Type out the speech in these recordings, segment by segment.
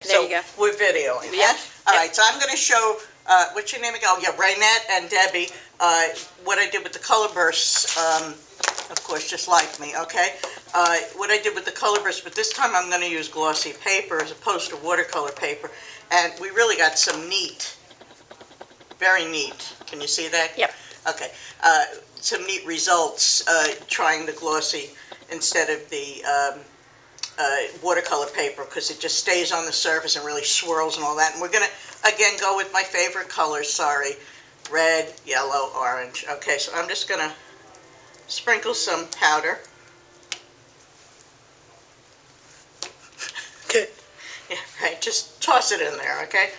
There So you go. we're videoing. Yeah. All right, so I'm going to show, what's your name again? Oh, yeah, Raynette and Debbie, what I did with the color bursts, of course, just like me, okay? What I did with the color bursts, but this time I'm going to use glossy paper as opposed to watercolor paper. And we really got some neat, very neat, can you see that? Yep. Okay, some neat results trying the glossy instead of the watercolor paper, because it just stays on the surface and really swirls and all that. And we're going to, again, go with my favorite colors, sorry, red, yellow, orange. Okay, so I'm just going to sprinkle some powder. Good. Yeah, right, just toss it in there, okay?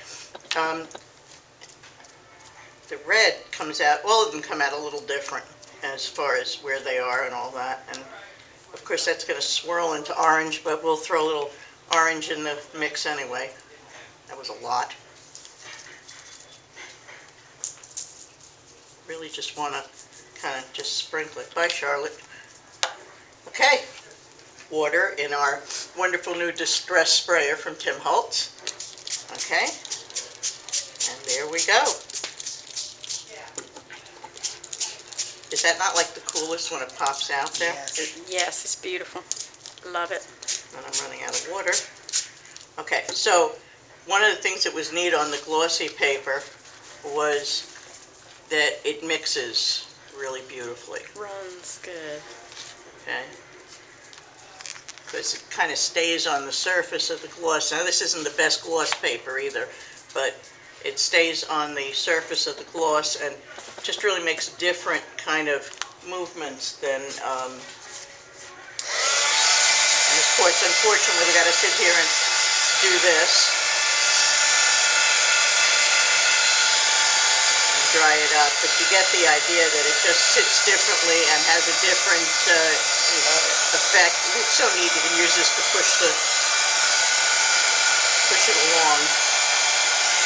The red comes out, all of them come out a little different as far as where they are and all that. And of course that's going to swirl into orange, but we'll throw a little orange in the mix anyway. That was a lot. Really just want to kind of just sprinkle it. Bye, Charlotte. Okay. Water in our wonderful new distress sprayer from Tim Holtz. Okay. And there we go. Is that not like the coolest when it pops out there? Yes, it's beautiful. Love it. And I'm running out of water. Okay, so one of the things that was neat on the glossy paper was that it mixes really beautifully. Runs good. Okay. Because it kind of stays on the surface of the gloss. Now this isn't the best gloss paper either, but it stays on the surface of the gloss and just really makes different kind of movements than, and of course, unfortunately, we got to sit here and do this and dry it up, but you get the idea that it just sits differently and has a different effect. It's so neat. You can use this to push it along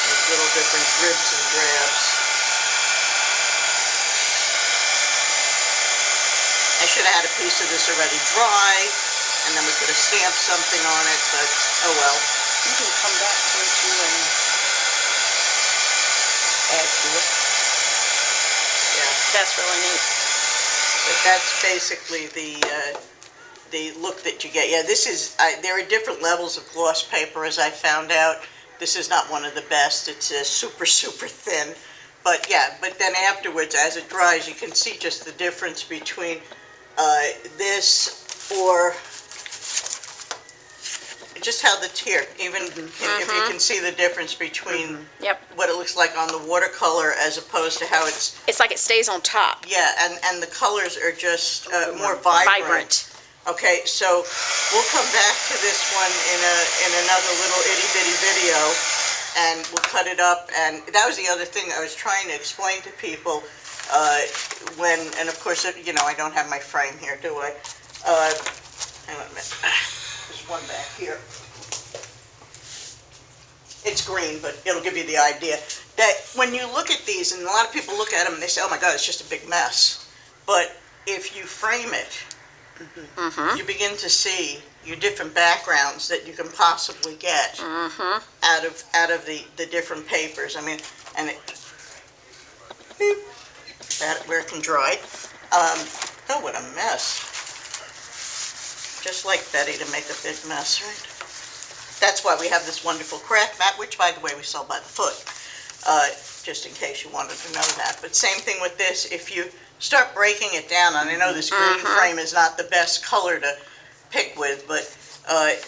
with little different dribs and drabs. I should have had a piece of this already dry, and then we could have stamped something on it, but oh well. You can come back to it too and add to it. Yeah. That's really neat. But that's basically the look that you get. Yeah, this is, there are different levels of gloss paper, as I found out. This is not one of the best. It's super, super thin. But yeah, but then afterwards, as it dries, you can see just the difference between this or just how the tear, even if you can see the difference between what it looks like on the watercolor as opposed to how it's like it stays on top. Yeah, and the colors are just more vibrant. Okay, so we'll come back to this one in another little itty bitty video, and we'll cut it up. And that was the other thing I was trying to explain to people and of course, you know, I don't have my frame here, do I? Hang on a minute. There's one back here. It's green, but it'll give you the idea that when you look at these, and a lot of people look at them and they say, oh my God, it's just a big mess. But if you frame it, you begin to see your different backgrounds that you can possibly get out of the different papers. I mean, and where it can dry. Oh, what a mess. Just like Betty to make a big mess, right? That's why we have this wonderful craft mat, which, by the way, we sell by the foot, just in case you wanted to know that. But same thing with this. If you start breaking it down, and I know this green frame is not the best color to pick with, but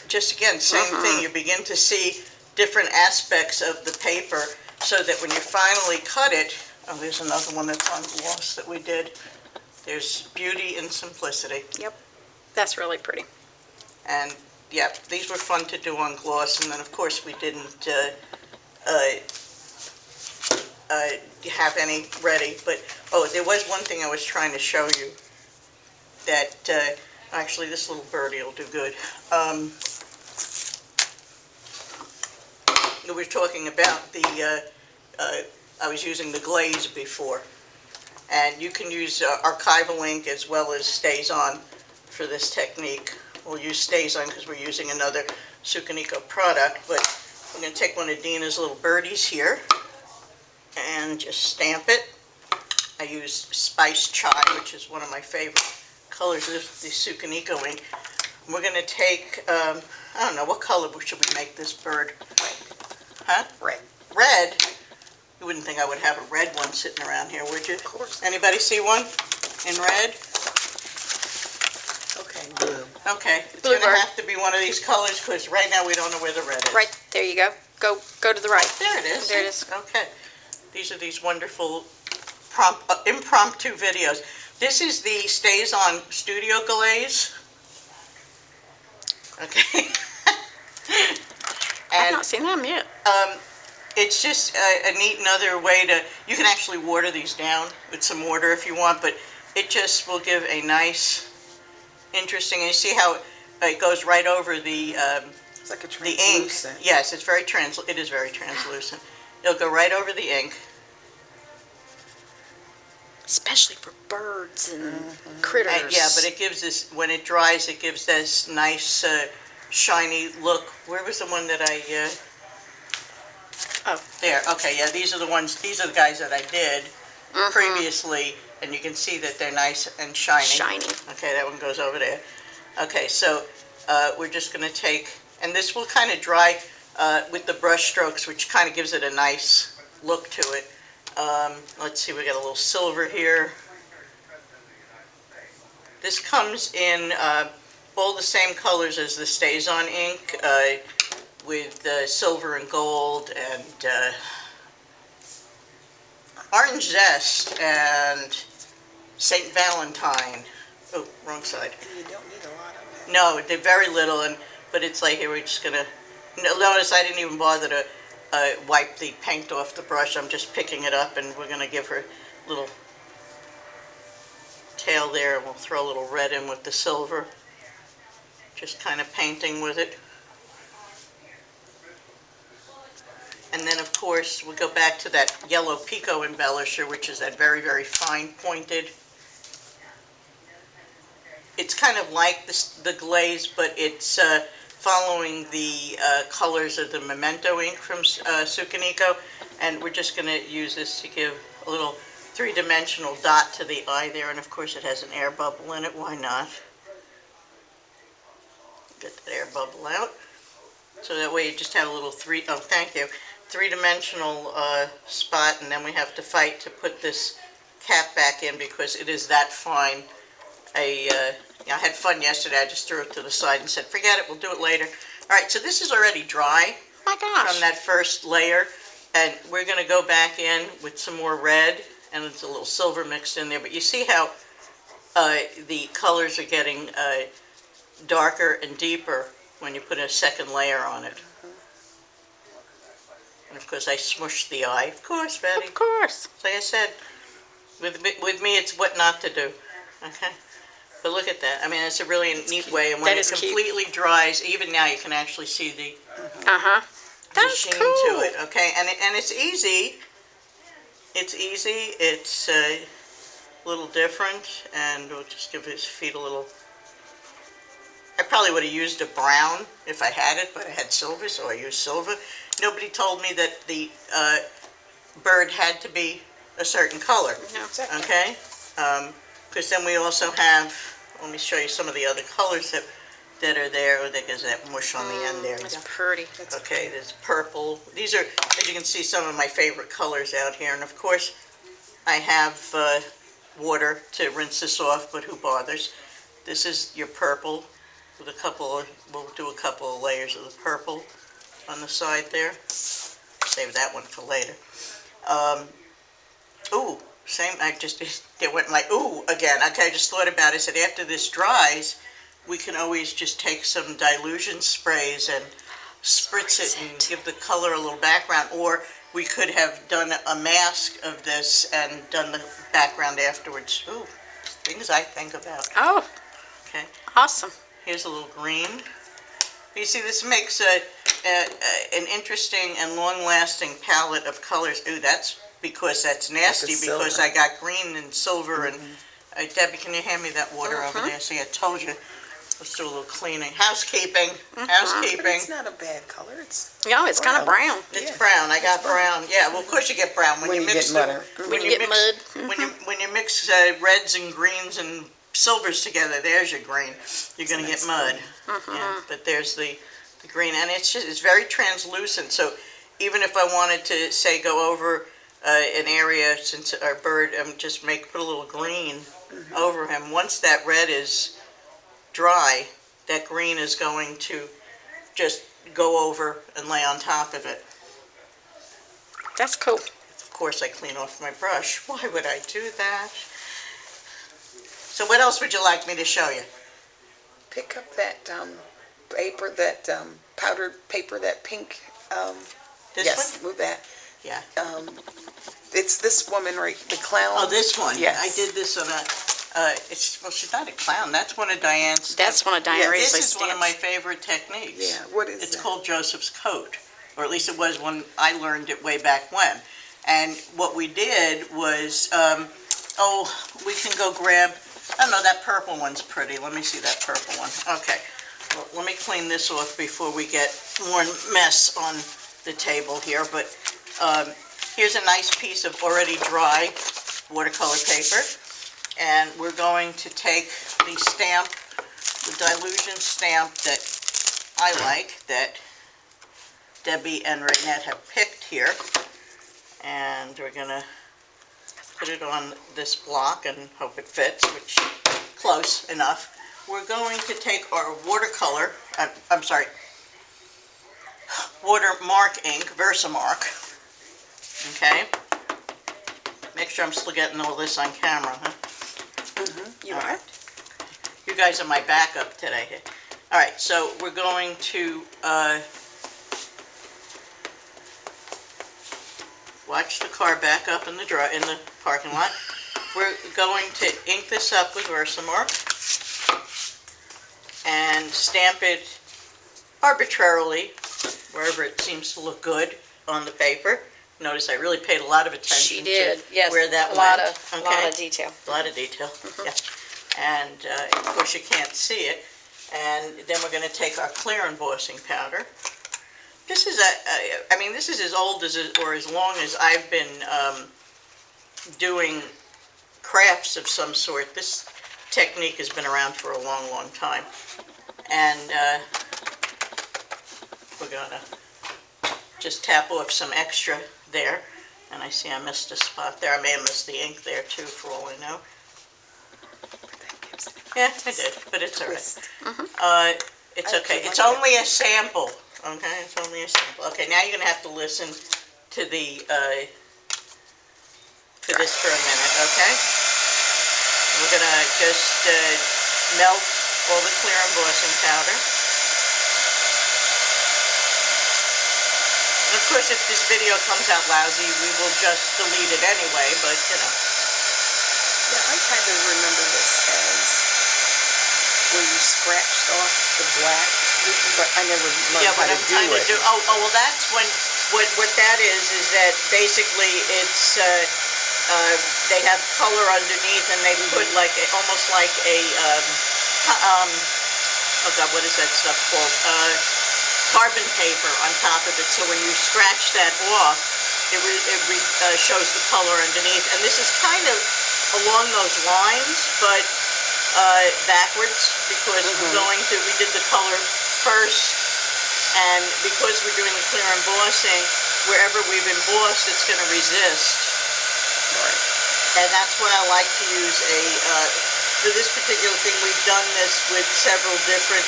just again, same thing. You begin to see different aspects of the paper so that when you finally cut it, oh, there's another one that's on gloss that we did. There's beauty in simplicity. Yep, that's really pretty. And yeah, these were fun to do on gloss, and then of course we didn't have any ready. But oh, there was one thing I was trying to show you that actually this little birdie will do good. We were talking about the I was using the Glaze before, and you can use archival ink as well as Stazon for this technique. We'll use Stazon because we're using another Tsukineko product, but I'm going to take one of Dina's little birdies here and just stamp it. I use Spice Chai, which is one of my favorite colors of the Tsukineko ink. We're going to take, I don't know, what color should we make this bird? Huh? Red. Red? You wouldn't think I would have a red one sitting around here, would you? Of course. Anybody see one in red? Okay, blue. Okay, it's Blue going to bird. have to be one of these colors because right now we don't know where the red is. Right, there you go. Go to the right. There it is. There it is. Okay. These are these wonderful impromptu videos. This is the Stazon Studio Glaze. Okay. I've And not seen them yet. it's just a neat another way to, you can actually water these down with some water if you want, but it just will give a nice, interesting, and you see how it goes right over the It's like a the ink. translucent. Yes, it's very it is very translucent. It'll go right over the ink. Especially for birds and critters. And, yeah, but it gives this, when it dries, it gives this nice shiny look. Where was the one that I, Oh. there, okay, yeah, these are the ones, these are the guys that I did previously, and you can see that they're nice and shiny. Shiny. Okay, that one goes over there. Okay, so we're just going to take, and this will kind of dry with the brush strokes, which kind of gives it a nice look to it. Let's see, we got a little silver here. This comes in all the same colors as the Stazon ink, with silver and gold and orange zest and St. Valentine. Oh, wrong side. You don't need a lot of it. No, they're very little, but it's like here we're just gonna. Notice I didn't even bother to wipe the paint off the brush. I'm just picking it up, and we're gonna give her a little tail there, and we'll throw a little red in with the silver. Just kind of painting with it. And then, of course, we'll go back to that yellow Pico embellisher, which is that very, very fine pointed. It's kind of like the glaze, but it's following the colors of the Memento ink from Tsukineko. And we're just going to use this to give a little three-dimensional dot to the eye there. And, of course, it has an air bubble in it. Why not? Get that air bubble out. So that way you just have a little three-dimensional spot, and then we have to fight to put this cap back in because it is that fine. I had fun yesterday. I just threw it to the side and said, forget it, we'll do it later. All right, so this is already dry My gosh. from that first layer, and we're going to go back in with some more red, and it's a little silver mixed in there, but you see how the colors are getting darker and deeper when you put a second layer on it. And of course I smushed the eye. Of course, Betty. Of course. Like I said, with me it's what not to do. Okay? But look at that. I mean, it's a really neat way. And when That it is cute. completely dries, even now you can actually see the That's sheen cool. to it. Okay? And it's easy. It's easy. It's a little different. And we'll just give his feet a little... I probably would have used a brown if I had it, but I had silver, so I used silver. Nobody told me that the bird had to be a certain color, No. okay? Because then we also have, let me show you some of the other colors that are there. Oh, there's that mush on the end there. That's pretty. Okay, there's purple. These are, as you can see, some of my favorite colors out here. And of course, I have water to rinse this off, but who bothers? This is your purple. With a couple of, we'll do a couple of layers of the purple on the side there. Save that one for later. Ooh, same, it went like ooh again. Okay, I just thought about it. I said after this dries, we can always just take some dilution sprays and spritz it and give the color a little background. Or we could have done a mask of this and done the background afterwards. Ooh, things I think about. Oh, Okay. awesome. Here's a little green. You see, this makes an interesting and long-lasting palette of colors. Ooh, that's because that's nasty, because I got green and silver. And Debbie, can you hand me that water over there? See, I told you. Let's do a little cleaning. Housekeeping. But Housekeeping. it's not a bad color. It's No, it's kind of brown. It's Yeah. brown. I got It's brown. brown. Yeah, well, of course you get brown when, When you you mix get mudder. When you get mix, mud. when you mix reds and greens and silvers together. There's your green. You're gonna get nice mud. green. Yeah, but there's the green, and it's very translucent. So even if I wanted to say go over an area, since our bird, just put a little green over him. Once that red is dry, that green is going to just go over and lay on top of it. That's cool. Of course, I clean off my brush. Why would I do that? So what else would you like me to show you? Pick up that paper, that powdered paper, that pink. This Yes, one? move that. Yeah. It's this woman, right? The clown. Oh, this one. Yes. I did this on a. Well, she's not a clown. That's one of Diane's. That's one of Diane Yeah, This Risley's is one of my stamps. favorite techniques. Yeah. What is It's that? called Joseph's coat, or at least it was when I learned it way back when. And what we did was, we can go grab. I don't know, that purple one's pretty. Let me see that purple one. Okay. Well, let me clean this off before we get more mess on the table here. But here's a nice piece of already dry watercolor paper. And we're going to take the stamp, the dilution stamp that I like, that Debbie and Raynette have picked here. And we're going to put it on this block and hope it fits, which close enough. We're going to take our watercolor, watermark ink, Versamark, okay? Make sure I'm still getting all this on camera, huh? You All are. right. You guys are my backup today. All right, so we're going to watch the car back up in the parking lot. We're going to ink this up with Versamark and stamp it arbitrarily wherever it seems to look good on the paper. Notice I really paid a lot of attention She did, to yes. where that a lot went. of, Okay? lot of detail. A lot of detail, yeah. And of course you can't see it. And then we're going to take our clear embossing powder. This is this is as old or as long as I've been doing crafts of some sort. This technique has been around for a long, long time. And we're going to just tap off some extra there. And I see I missed a spot there. I may have missed the ink there too, for all I know. Yeah, I did, but it's all right. It's okay. It's only a sample. Okay, it's only a sample. Okay, now you're gonna have to listen to the to this for a minute. Okay. We're gonna just melt all the clear embossing powder. And of course, if this video comes out lousy, we will just delete it anyway. But you know. Yeah, I kind of remember this as where you scratched off the black, but I never learned Yeah, how what to I'm do trying it. to do. Oh, well, that's when what that is that basically it's they have color underneath, and they put like almost like a oh God, what is that stuff called? Carbon paper on top of it. So when you scratch that off, it shows the color underneath. And this is kind of along those lines, but backwards, because we did the color first, and because we're doing the clear embossing, wherever we've embossed, it's going to resist. Right. And that's why I like to use for this particular thing, we've done this with several different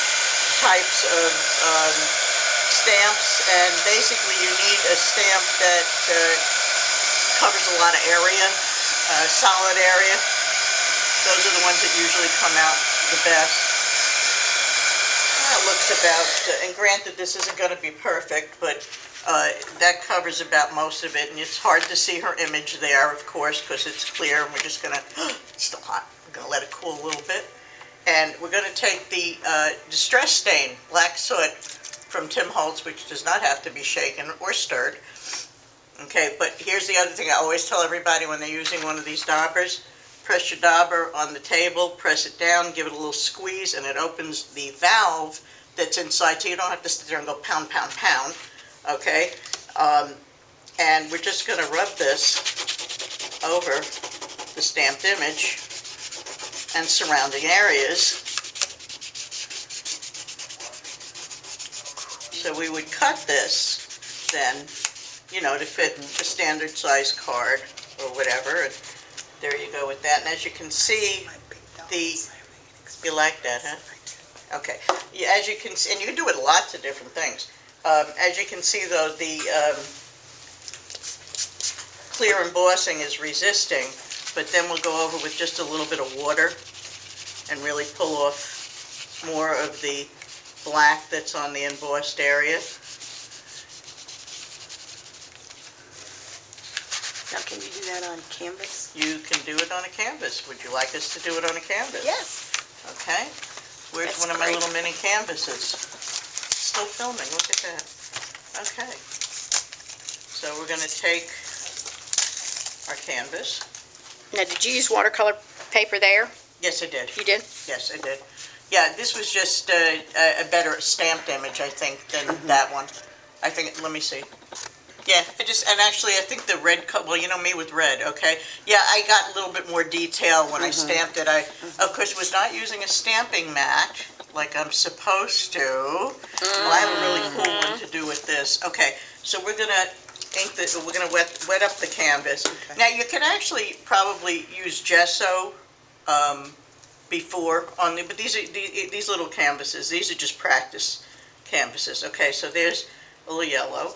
types of stamps, and basically you need a stamp that covers a lot of area, solid area. Those are the ones that usually come out the best. That looks about, and granted this isn't going to be perfect, but that covers about most of it, and it's hard to see her image there, of course, because it's clear, and we're just going to, it's still hot, we're going to let it cool a little bit. And we're going to take the Distress Stain Black Soot from Tim Holtz, which does not have to be shaken or stirred. Okay, but here's the other thing I always tell everybody when they're using one of these daubers. press your dauber on the table, press it down, give it a little squeeze, and it opens the valve that's inside, so you don't have to sit there and go pound, pound, pound, okay? And we're just going to rub this over the stamped image and surrounding areas. So we would cut this then, you know, to fit a standard size card or whatever. And there you go with that. And as you can see, you like that, huh? Okay. Yeah, as you can see, and you can do it lots of different things. As you can see, though, the clear embossing is resisting, but then we'll go over with just a little bit of water and really pull off more of the black that's on the embossed area. Now, can you do that on canvas? You can do it on a canvas. Would you like us to do it on a canvas? Yes. Okay. Where's That's one of my great. little mini canvases? Still filming. Look at that. Okay. So we're going to take our canvas. Now, did you use watercolor paper there? Yes, I did. You did? Yes, I did. Yeah, this was just a better stamped image, I think, than that one. I think, let me see. Yeah, and actually, I think the red, well, you know me with red, okay? Yeah, I got a little bit more detail when I stamped it. I, of course, was not using a stamping mat like I'm supposed to. Well, I have a really cool one to do with this. Okay, so we're gonna ink this, we're gonna wet up the canvas. Okay. Now, you can actually probably use gesso before on the, but these little canvases, these are just practice canvases. Okay, so there's a little yellow.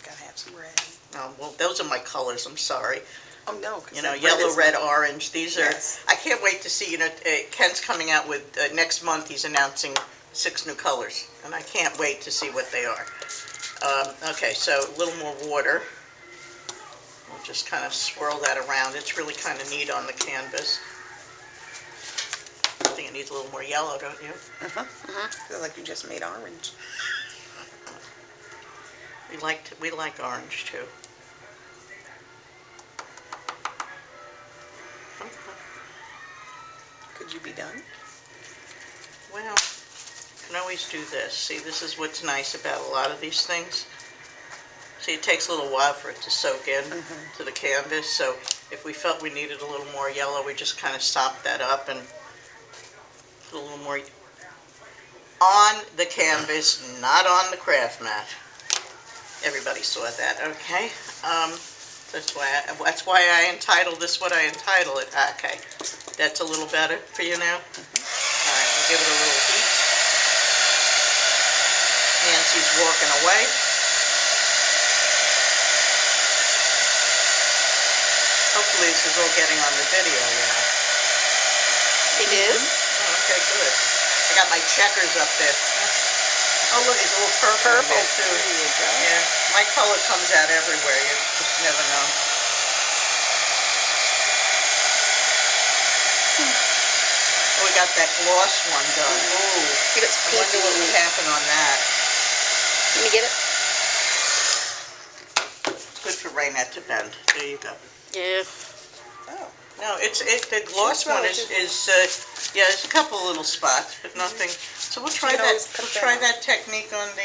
Gotta have some red. Oh, well, those are my colors, I'm sorry. Oh, no. 'cause You know, the yellow, is red, not- orange, these are, Yes. I can't wait to see, you know, Ken's coming out with, next month he's announcing 6 new colors, and I can't wait to see what they are. Okay, so a little more water. We'll just kind of swirl that around. It's really kind of neat on the canvas. I think it needs a little more yellow, don't you? I feel like you just made orange. We like orange too. Could you be done? Well, you can always do this. See, this is what's nice about a lot of these things. See, it takes a little while for it to soak in to the canvas, so if we felt we needed a little more yellow, we just kind of sop that up and put a little more on the canvas, not on the craft mat. Everybody saw that, okay? That's why I entitled this what I entitle it. Okay, that's a little better for you now? All right, we'll give it a little heat. Nancy's walking away. Hopefully this is all getting on the video, you know. It is? Oh, okay, good. I got my checkers up there. Oh, look, it's a little purple in there, too. There you go. Yeah, my color comes out everywhere. You just never know. Oh, we got that gloss one done. Ooh, It looks I wonder what would peachy. happen on that. Let me get it. It's good for Raynette to bend. There you go. Yeah. Oh, No, the gloss one is yeah, there's a couple little spots, but nothing. So we'll try can that. always cut We'll that try off. that technique on the.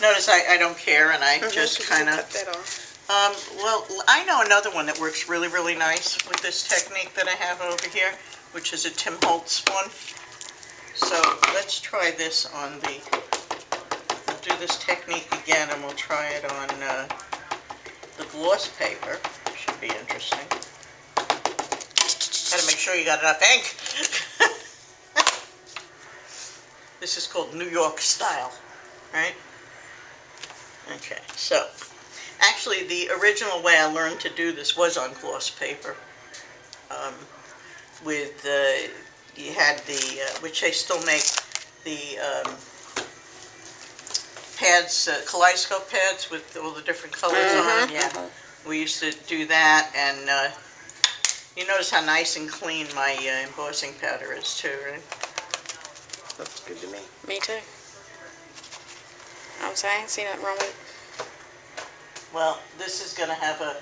Notice I don't care, and I just could you kind of. cut that off? Well, I know another one that works really, really nice with this technique that I have over here, which is a Tim Holtz one. So let's try this on the. We'll do this technique again, and we'll try it on the gloss paper. Should be interesting. Gotta make sure you got enough ink. This is called New York style, right? Okay, so actually the original way I learned to do this was on gloss paper. You had the, which they still make, the pads, kaleidoscope pads with all the different colors on them. Yeah, we used to do that, and you notice how nice and clean my embossing powder is too, right? Looks good to me. Me too. I ain't seen nothing wrong with it. Well, this is going to have a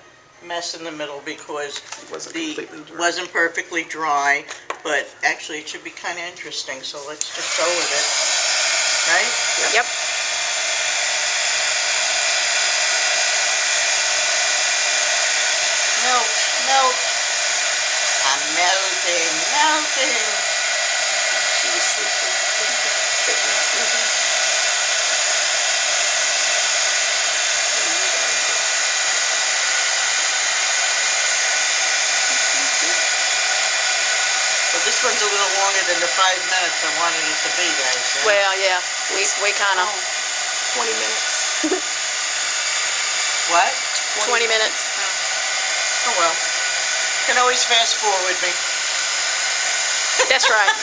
mess in the middle because Wasn't the completely dry. wasn't perfectly dry, but actually it should be kind of interesting, so let's just go with it, right? Yep. Melt, melt. I'm melting, melting. She was sleeping. Well, this one's a little longer than the 5 minutes I wanted it to be, guys. Well, yeah, we kind of, 20 minutes. What? 20 minutes. Oh, well. You can always fast forward me. That's right.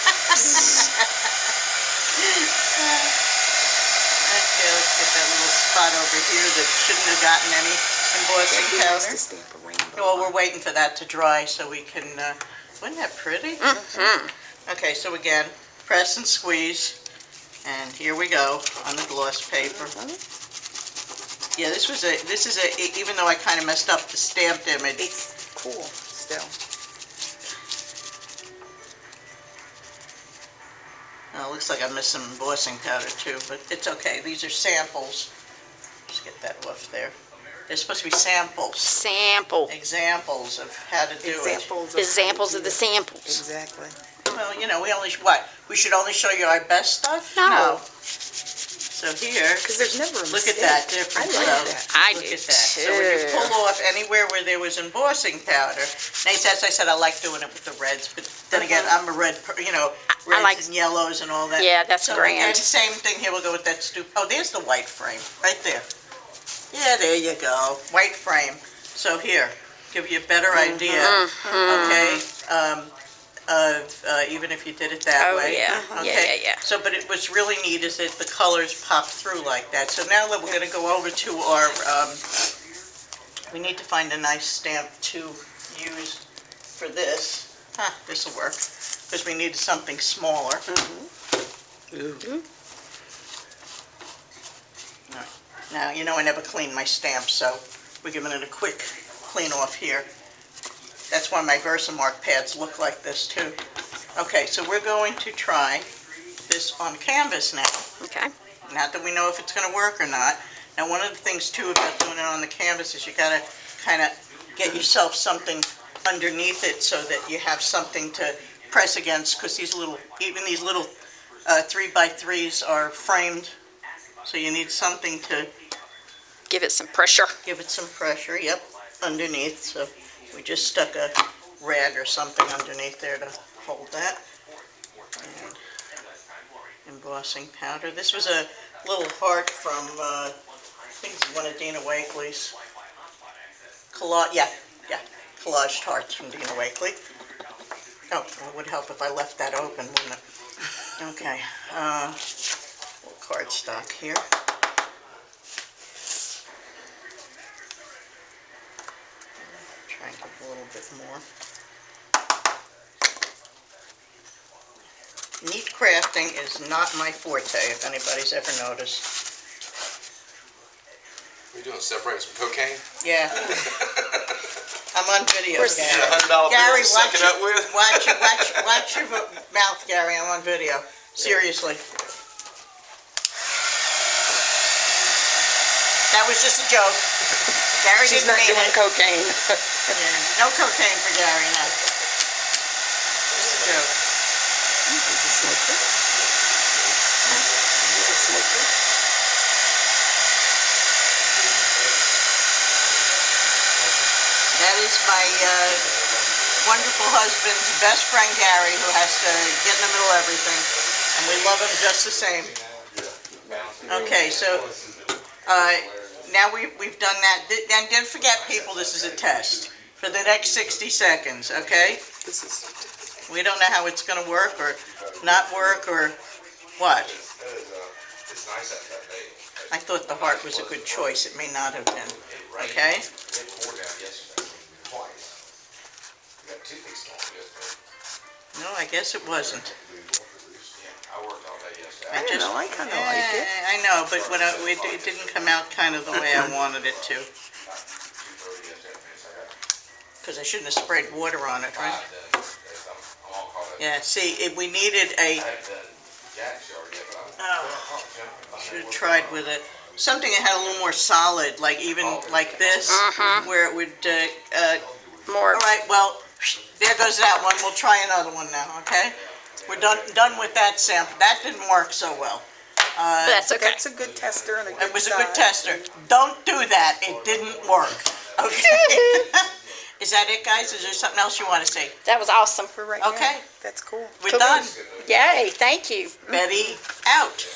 Okay, let's get that little spot over here that shouldn't have gotten any embossing powder. To stamp a rainbow. Well, we're waiting for that to dry so we can, wasn't that pretty? Okay, so again, press and squeeze, and here we go on the gloss paper. Yeah, this is a, even though I kind of messed up the stamped image. It's cool still. Oh, it looks like I missed some embossing powder too, but it's okay. These are samples. Just get that off there. They're supposed to be samples, Sample. examples of how to do it. Examples of the samples. Exactly. Well, you know, we should only show you our best stuff? No. So here, Because there's never a look mistake. at that difference I like though. that. I Look do at that. So when you too. pull off anywhere where there was embossing powder, now as I said, I like doing it with the reds, but then again, I'm a red, I like- reds and yellows and all that. Yeah, that's So grand. again, same thing here, we'll go with that oh, there's the white frame, right there. Yeah, there you go, white frame. So here, give you a better idea, okay, of even if you did it that Oh, way. yeah. Okay. Yeah. So, but what's really neat is that the colors pop through like that. So now that we're gonna go over to our, we need to find a nice stamp to use for this. This'll work, because we need something smaller. Ooh. All right. Now, you know I never clean my stamps, so we're giving it a quick clean off here. That's why my Versamark pads look like this too. Okay, so we're going to try this on canvas now. Okay. Not that we know if it's going to work or not. Now, one of the things too about doing it on the canvas is you got to kind of get yourself something underneath it so that you have something to press against, because even these little 3x3s are framed, so you need something to Give it some pressure. give it some pressure. Yep, underneath. So we just stuck a rag or something underneath there to hold that. And embossing powder. This was a little heart from, I think it's one of Dina Wakely's. Collaged hearts from Dina Wakely. Oh, it would help if I left that open, wouldn't it? Okay, little cardstock here. Try and give a little bit more. Neat crafting is not my forte, if anybody's ever noticed. What are you doing, separating some cocaine? Yeah. I'm on video, Where's- You Gary. got $100 bill Gary, to suck it up with? watch your mouth, Gary. I'm on video. Seriously. That was just a joke. Gary She's didn't not mean doing it. cocaine. Yeah. No cocaine for Gary, no. Just a joke. Is it smoker? Is it smoker? That is my wonderful husband's best friend, Gary, who has to get in the middle of everything. And we love him just the same. Okay, so now we've done that. And don't forget, people, this is a test for the next 60 seconds, okay? This is We don't know how it's going to work or not work or what. I thought the heart was a good choice. It may not have been, okay? No, I guess it wasn't. I don't know, I kind of like it. I know, but it didn't come out kind of the way I wanted it to. because I shouldn't have sprayed water on it, right? Yeah, see, we needed a, should have tried with it. Something that had a little more solid, like even like this, where it would, More. all right, well, there goes that one. We'll try another one now, okay? We're done with that sample. That didn't work so well. But that's okay. That's a good tester and a good It was a good size. tester. Don't do that. It didn't work. Okay? Is that it, guys? Is there something else you want to say? That was awesome. For right Okay. now. That's cool. We're Cool. done. Yay, thank you. Betty, out.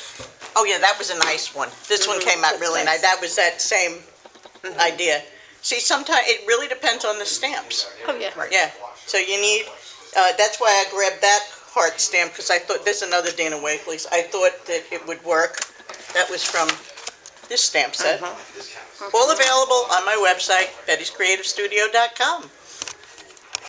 Oh, yeah, that was a nice one. This one came out really nice. That was that same idea. See, sometimes it really depends on the stamps. Oh, yeah. Yeah, so you need, that's why I grabbed that heart stamp, because I thought, there's another Dana Wakely's. I thought that it would work. That was from this stamp set. All available on my website, bettyscreativestudio.com.